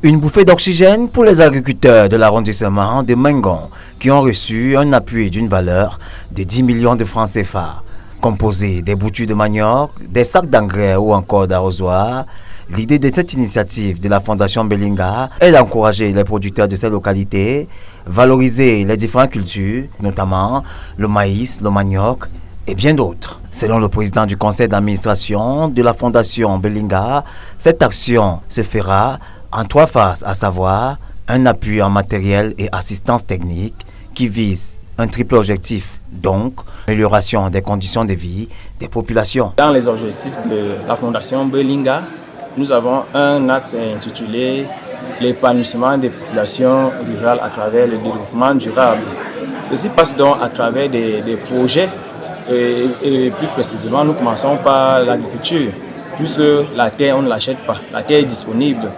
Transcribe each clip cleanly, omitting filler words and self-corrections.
Une bouffée d'oxygène pour les agriculteurs de l'arrondissement de Mengon qui ont reçu un appui d'une valeur de 10 millions de francs CFA. Composé des boutures de manioc, des sacs d'engrais ou encore d'arrosoirs, l'idée de cette initiative de la Fondation Belinga est d'encourager les producteurs de ces localités, valoriser les différentes cultures, notamment le maïs, le manioc et bien d'autres. Selon le président du conseil d'administration de la Fondation Belinga, cette action se fera en 3 phases, à savoir un appui en matériel et assistance technique qui vise un triple objectif, donc l'amélioration des conditions de vie des populations. Dans les objectifs de la Fondation Belinga, nous avons un axe intitulé l'épanouissement des populations rurales à travers le développement durable. Ceci passe donc à travers des projets et plus précisément nous commençons par l'agriculture puisque la terre on ne l'achète pas, la terre est disponible.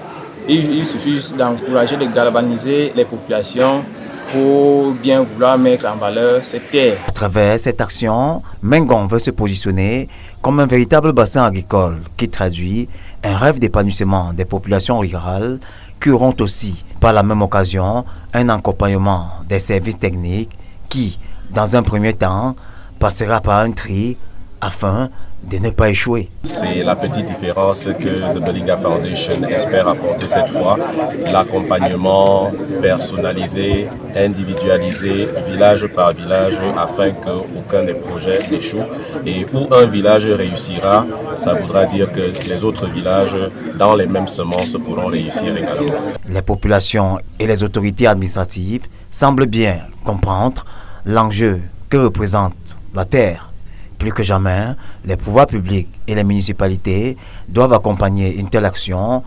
Il suffit juste d'encourager, de galvaniser les populations pour bien vouloir mettre en valeur cette terre. À travers cette action, Mengon veut se positionner comme un véritable bassin agricole qui traduit un rêve d'épanouissement des populations rurales qui auront aussi, par la même occasion, un accompagnement des services techniques qui, dans un premier temps, passera par un tri afin de ne pas échouer. C'est la petite différence que The Belinga Foundation espère apporter cette fois, l'accompagnement personnalisé, individualisé, village par village, afin qu'aucun des projets n'échoue. Et où un village réussira, ça voudra dire que les autres villages, dans les mêmes semences, pourront réussir également. Les populations et les autorités administratives semblent bien comprendre l'enjeu que représente la terre. Plus que jamais, les pouvoirs publics et les municipalités doivent accompagner une telle action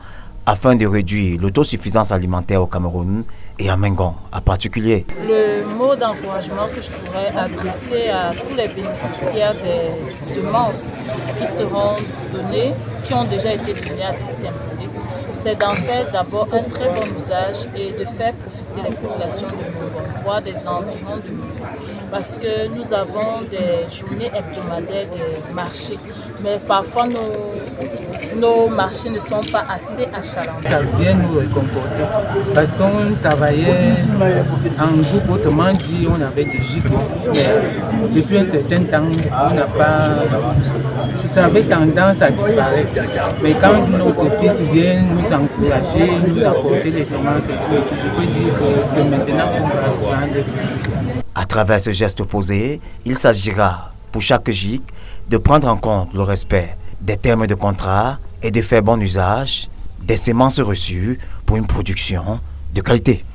afin de réduire l'autosuffisance alimentaire au Cameroun et à Mengon en particulier. Le mot d'encouragement que je pourrais adresser à tous les bénéficiaires des semences qui seront données, qui ont déjà été données à titre symbolique, c'est d'en faire d'abord un très bon usage et de faire profiter les populations de Mengon, voire des environs du Mengon. Parce que nous avons des journées hebdomadaires de marché, mais parfois nos marchés ne sont pas assez achalandés. Ça vient nous réconforter parce qu'on travaillait en groupe, autrement dit, on avait des gîtes ici, mais depuis un certain temps, on n'a pas... Ça avait tendance à disparaître. Mais quand notre fils vient nous encourager, nous apporter des semences, je peux dire que c'est maintenant qu'on va reprendre. À travers ce geste posé, il s'agira pour chaque GIC de prendre en compte le respect des termes de contrat et de faire bon usage des semences reçues pour une production de qualité.